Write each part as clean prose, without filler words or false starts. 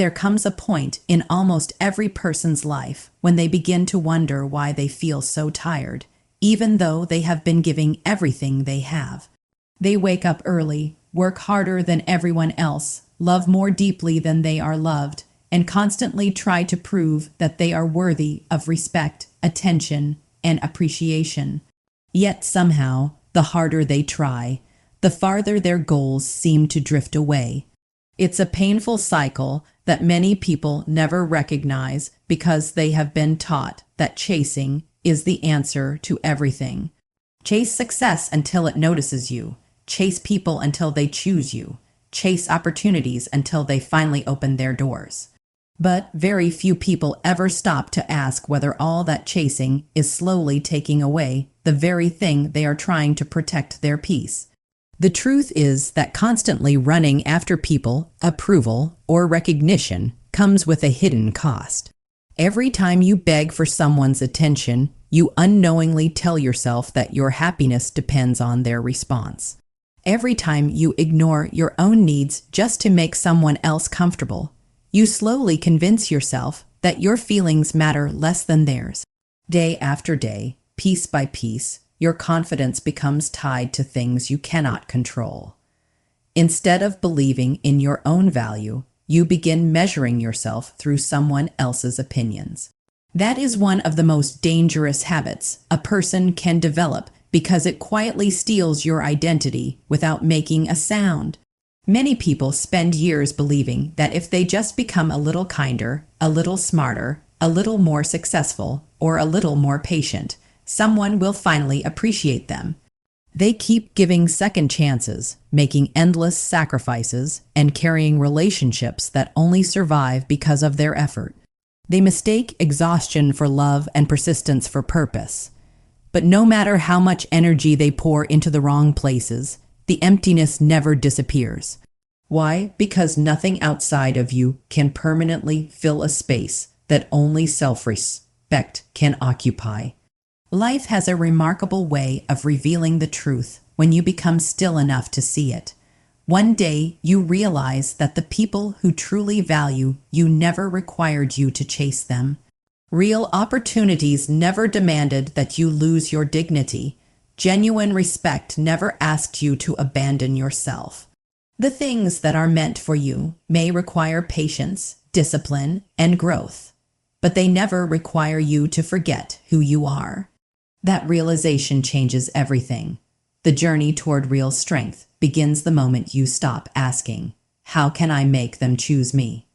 There comes a point in almost every person's life when they begin to wonder why they feel so tired, even though they have been giving everything they have. They wake up early, work harder than everyone else, love more deeply than they are loved, and constantly try to prove that they are worthy of respect, attention, and appreciation. Yet somehow, the harder they try, the farther their goals seem to drift away. It's a painful cycle that many people never recognize because they have been taught that chasing is the answer to everything. Chase success until it notices you. Chase people until they choose you. Chase opportunities until they finally open their doors. But very few people ever stop to ask whether all that chasing is slowly taking away the very thing they are trying to protect: their peace. The truth is that constantly running after people, approval, or recognition comes with a hidden cost. Every time you beg for someone's attention, you unknowingly tell yourself that your happiness depends on their response. Every time you ignore your own needs just to make someone else comfortable, you slowly convince yourself that your feelings matter less than theirs. Day after day, piece by piece, your confidence becomes tied to things you cannot control. Instead of believing in your own value, you begin measuring yourself through someone else's opinions. That is one of the most dangerous habits a person can develop because it quietly steals your identity without making a sound. Many people spend years believing that if they just become a little kinder, a little smarter, a little more successful, or a little more patient, someone will finally appreciate them. They keep giving second chances, making endless sacrifices, and carrying relationships that only survive because of their effort. They mistake exhaustion for love and persistence for purpose. But no matter how much energy they pour into the wrong places, the emptiness never disappears. Why? Because nothing outside of you can permanently fill a space that only self-respect can occupy. Life has a remarkable way of revealing the truth when you become still enough to see it. One day, you realize that the people who truly value you never required you to chase them. Real opportunities never demanded that you lose your dignity. Genuine respect never asked you to abandon yourself. The things that are meant for you may require patience, discipline, and growth, but they never require you to forget who you are. That realization changes everything. The journey toward real strength begins the moment you stop asking, "How can I make them choose me?"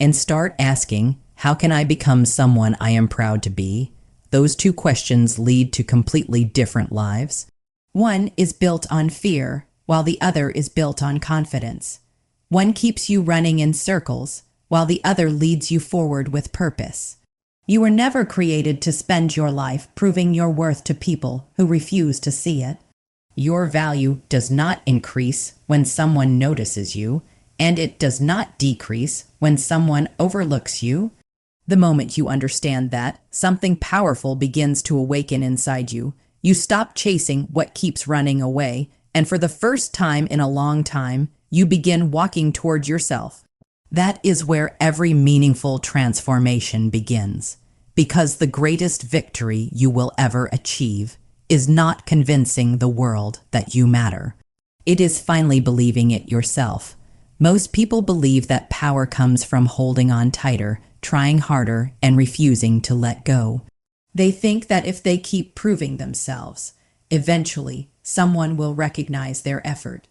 and start asking, "How can I become someone I am proud to be?" Those two questions lead to completely different lives. One is built on fear, while the other is built on confidence. One keeps you running in circles, while the other leads you forward with purpose. You were never created to spend your life proving your worth to people who refuse to see it. Your value does not increase when someone notices you, and it does not decrease when someone overlooks you. The moment you understand that, something powerful begins to awaken inside you. You stop chasing what keeps running away, and for the first time in a long time, you begin walking toward yourself. That is where every meaningful transformation begins, because the greatest victory you will ever achieve is not convincing the world that you matter. It is finally believing it yourself. Most people believe that power comes from holding on tighter, trying harder, and refusing to let go. They think that if they keep proving themselves, eventually someone will recognize their effort.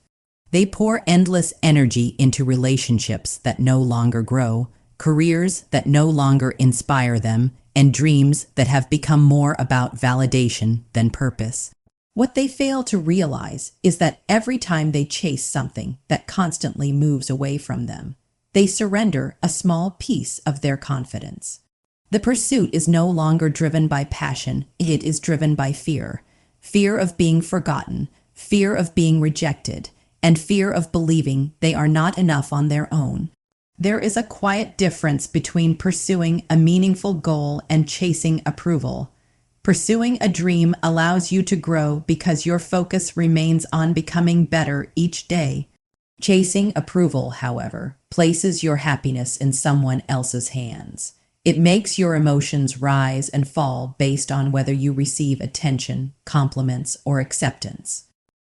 They pour endless energy into relationships that no longer grow, careers that no longer inspire them, and dreams that have become more about validation than purpose. What they fail to realize is that every time they chase something that constantly moves away from them, they surrender a small piece of their confidence. The pursuit is no longer driven by passion, it is driven by fear. Fear of being forgotten, fear of being rejected, and fear of believing they are not enough on their own. There is a quiet difference between pursuing a meaningful goal and chasing approval. Pursuing a dream allows you to grow because your focus remains on becoming better each day. Chasing approval, however, places your happiness in someone else's hands. It makes your emotions rise and fall based on whether you receive attention, compliments, or acceptance.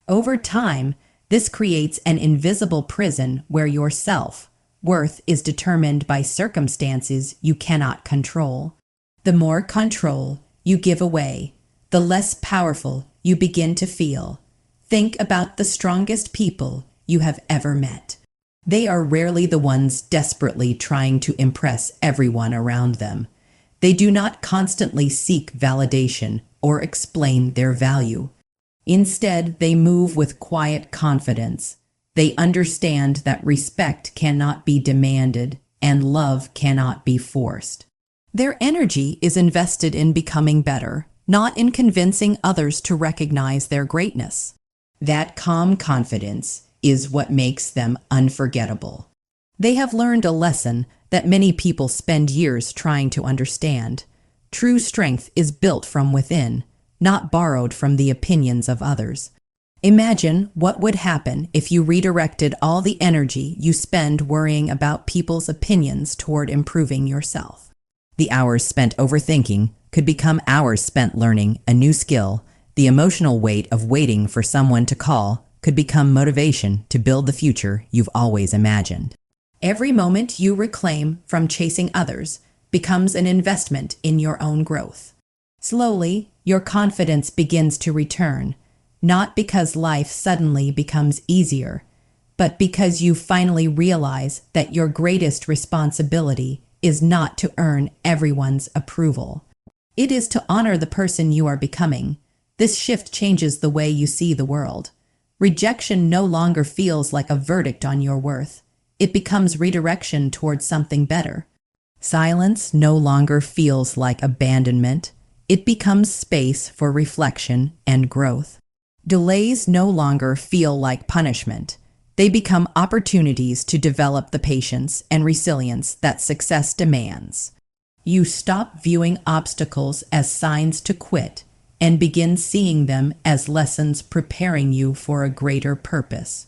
Over time, this creates an invisible prison where your self-worth is determined by circumstances you cannot control. The more control you give away, the less powerful you begin to feel. Think about the strongest people you have ever met. They are rarely the ones desperately trying to impress everyone around them. They do not constantly seek validation or explain their value. Instead, they move with quiet confidence. They understand that respect cannot be demanded and love cannot be forced. Their energy is invested in becoming better, not in convincing others to recognize their greatness. That calm confidence is what makes them unforgettable. They have learned a lesson that many people spend years trying to understand. True strength is built from within, not borrowed from the opinions of others. Imagine what would happen if you redirected all the energy you spend worrying about people's opinions toward improving yourself. The hours spent overthinking could become hours spent learning a new skill. The emotional weight of waiting for someone to call could become motivation to build the future you've always imagined. Every moment you reclaim from chasing others becomes an investment in your own growth. Slowly, your confidence begins to return, not because life suddenly becomes easier, but because you finally realize that your greatest responsibility is not to earn everyone's approval. It is to honor the person you are becoming. This shift changes the way you see the world. Rejection no longer feels like a verdict on your worth. It becomes redirection towards something better. Silence no longer feels like abandonment. It becomes space for reflection and growth. Delays no longer feel like punishment. They become opportunities to develop the patience and resilience that success demands. You stop viewing obstacles as signs to quit and begin seeing them as lessons preparing you for a greater purpose.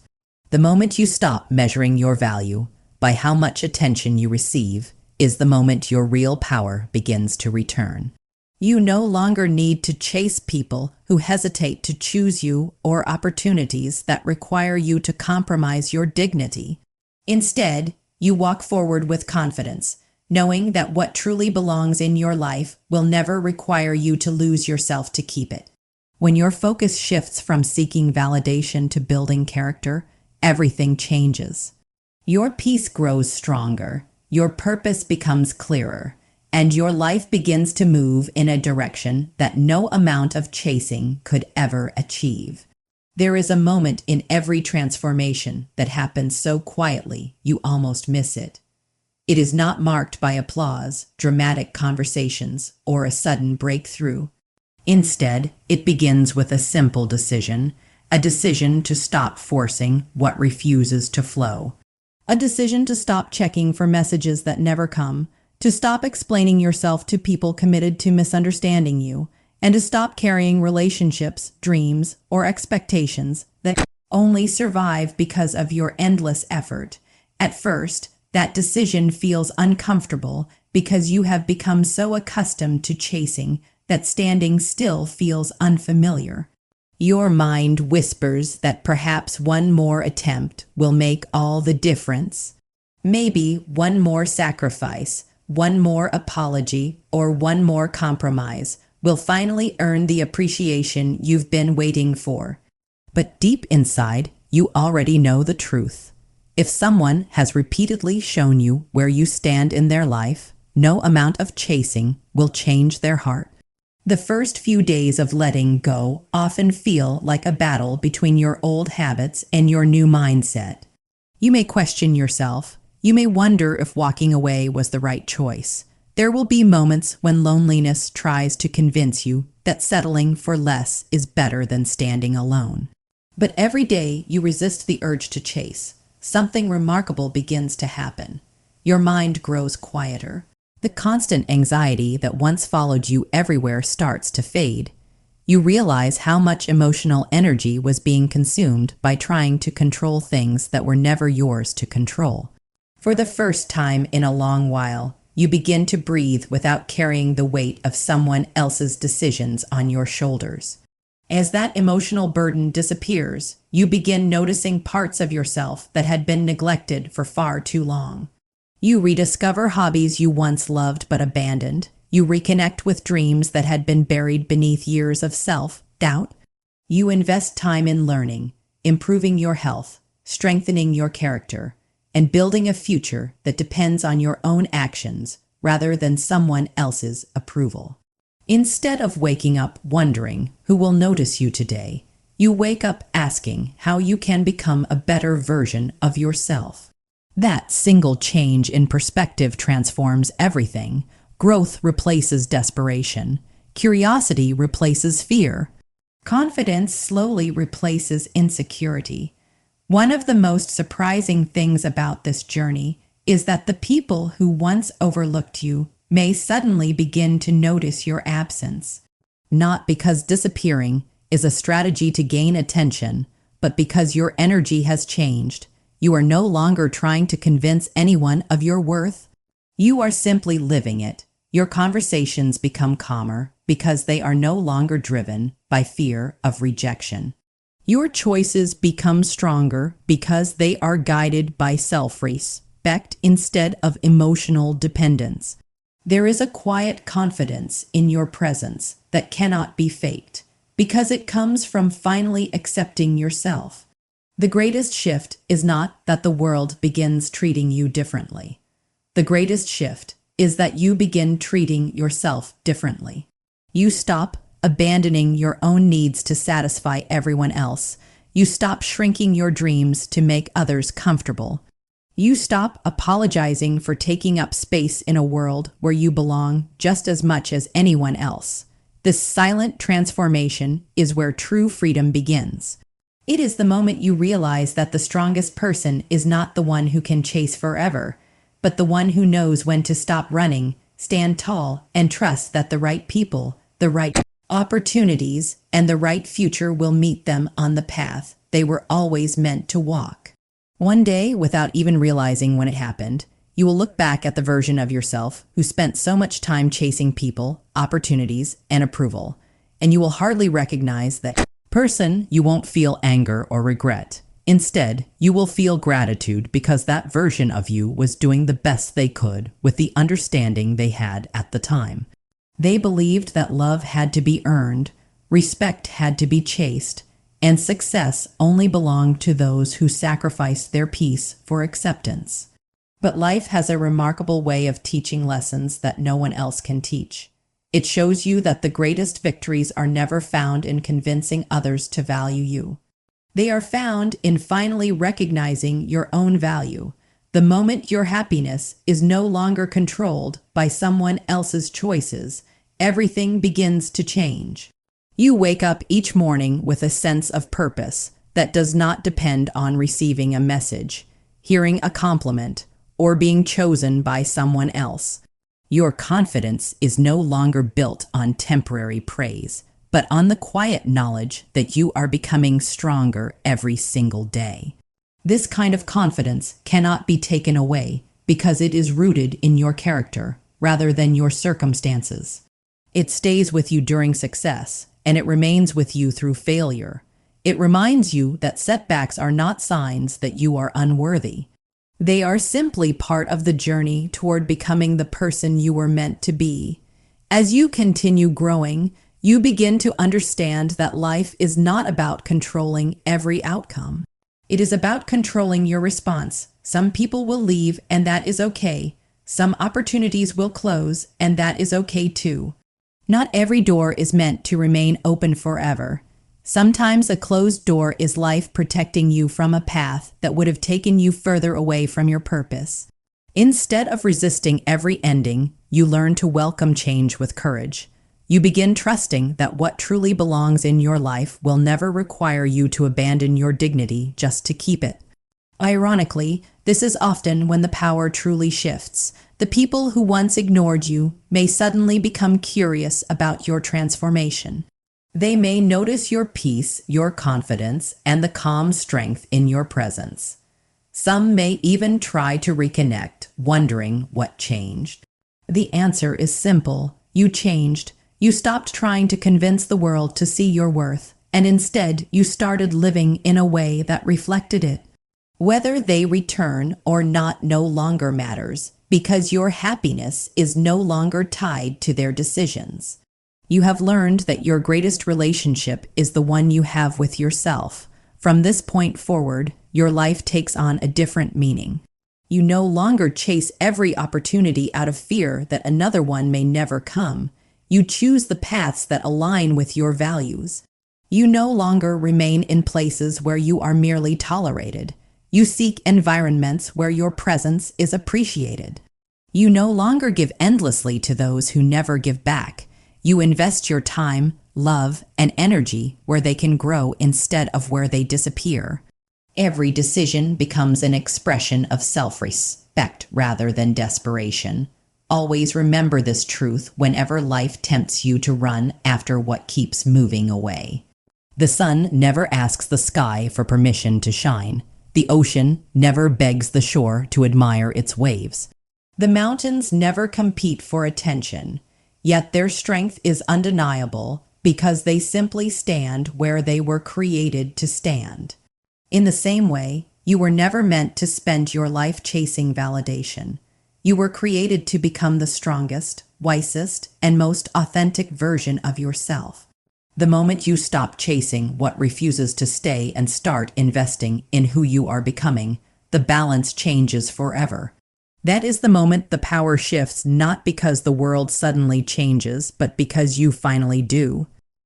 The moment you stop measuring your value by how much attention you receive is the moment your real power begins to return. You no longer need to chase people who hesitate to choose you or opportunities that require you to compromise your dignity. Instead, you walk forward with confidence, knowing that what truly belongs in your life will never require you to lose yourself to keep it. When your focus shifts from seeking validation to building character, everything changes. Your peace grows stronger, your purpose becomes clearer, and your life begins to move in a direction that no amount of chasing could ever achieve. There is a moment in every transformation that happens so quietly you almost miss it. It is not marked by applause, dramatic conversations, or a sudden breakthrough. Instead, it begins with a simple decision, a decision to stop forcing what refuses to flow, a decision to stop checking for messages that never come, to stop explaining yourself to people committed to misunderstanding you, and to stop carrying relationships, dreams, or expectations that only survive because of your endless effort. At first, that decision feels uncomfortable because you have become so accustomed to chasing that standing still feels unfamiliar. Your mind whispers that perhaps one more attempt will make all the difference. Maybe one more sacrifice, one more apology, or one more compromise will finally earn the appreciation you've been waiting for. But deep inside, you already know the truth. If someone has repeatedly shown you where you stand in their life, no amount of chasing will change their heart. The first few days of letting go often feel like a battle between your old habits and your new mindset. You may question yourself. You may wonder if walking away was the right choice. There will be moments when loneliness tries to convince you that settling for less is better than standing alone. But every day you resist the urge to chase, something remarkable begins to happen. Your mind grows quieter. The constant anxiety that once followed you everywhere starts to fade. You realize how much emotional energy was being consumed by trying to control things that were never yours to control. For the first time in a long while, you begin to breathe without carrying the weight of someone else's decisions on your shoulders. As that emotional burden disappears, you begin noticing parts of yourself that had been neglected for far too long. You rediscover hobbies you once loved but abandoned. You reconnect with dreams that had been buried beneath years of self-doubt. You invest time in learning, improving your health, strengthening your character, and building a future that depends on your own actions rather than someone else's approval. Instead of waking up wondering who will notice you today, you wake up asking how you can become a better version of yourself. That single change in perspective transforms everything. Growth replaces desperation. Curiosity replaces fear. Confidence slowly replaces insecurity. One of the most surprising things about this journey is that the people who once overlooked you may suddenly begin to notice your absence, not because disappearing is a strategy to gain attention, but because your energy has changed. You are no longer trying to convince anyone of your worth. You are simply living it. Your conversations become calmer because they are no longer driven by fear of rejection. Your choices become stronger because they are guided by self-respect instead of emotional dependence. There is a quiet confidence in your presence that cannot be faked, because it comes from finally accepting yourself. The greatest shift is not that the world begins treating you differently. The greatest shift is that you begin treating yourself differently. You stop abandoning your own needs to satisfy everyone else. You stop shrinking your dreams to make others comfortable. You stop apologizing for taking up space in a world where you belong just as much as anyone else. This silent transformation is where true freedom begins. It is the moment you realize that the strongest person is not the one who can chase forever, but the one who knows when to stop running, stand tall, and trust that the right people, the right opportunities, and the right future will meet them on the path they were always meant to walk. One day, without even realizing when it happened, you will look back at the version of yourself who spent so much time chasing people, opportunities, and approval, and you will hardly recognize that person. You won't feel anger or regret. Instead, you will feel gratitude because that version of you was doing the best they could with the understanding they had at the time. They believed that love had to be earned, respect had to be chased, and success only belonged to those who sacrificed their peace for acceptance. But life has a remarkable way of teaching lessons that no one else can teach. It shows you that the greatest victories are never found in convincing others to value you. They are found in finally recognizing your own value. The moment your happiness is no longer controlled by someone else's choices, everything begins to change. You wake up each morning with a sense of purpose that does not depend on receiving a message, hearing a compliment, or being chosen by someone else. Your confidence is no longer built on temporary praise, but on the quiet knowledge that you are becoming stronger every single day. This kind of confidence cannot be taken away because it is rooted in your character rather than your circumstances. It stays with you during success, and it remains with you through failure. It reminds you that setbacks are not signs that you are unworthy. They are simply part of the journey toward becoming the person you were meant to be. As you continue growing, you begin to understand that life is not about controlling every outcome. It is about controlling your response. Some people will leave, and that is okay. Some opportunities will close, and that is okay too. Not every door is meant to remain open forever. Sometimes a closed door is life protecting you from a path that would have taken you further away from your purpose. Instead of resisting every ending, you learn to welcome change with courage. You begin trusting that what truly belongs in your life will never require you to abandon your dignity just to keep it. Ironically, this is often when the power truly shifts. The people who once ignored you may suddenly become curious about your transformation. They may notice your peace, your confidence, and the calm strength in your presence. Some may even try to reconnect, wondering what changed. The answer is simple. You changed. You stopped trying to convince the world to see your worth, and instead you started living in a way that reflected it. Whether they return or not no longer matters, because your happiness is no longer tied to their decisions. You have learned that your greatest relationship is the one you have with yourself. From this point forward, your life takes on a different meaning. You no longer chase every opportunity out of fear that another one may never come. You choose the paths that align with your values. You no longer remain in places where you are merely tolerated. You seek environments where your presence is appreciated. You no longer give endlessly to those who never give back. You invest your time, love, and energy where they can grow instead of where they disappear. Every decision becomes an expression of self-respect rather than desperation. Always remember this truth whenever life tempts you to run after what keeps moving away. The sun never asks the sky for permission to shine. The ocean never begs the shore to admire its waves. The mountains never compete for attention, yet their strength is undeniable because they simply stand where they were created to stand. In the same way, you were never meant to spend your life chasing validation. You were created to become the strongest, wisest, and most authentic version of yourself. The moment you stop chasing what refuses to stay and start investing in who you are becoming, the balance changes forever. That is the moment the power shifts, not because the world suddenly changes, but because you finally do.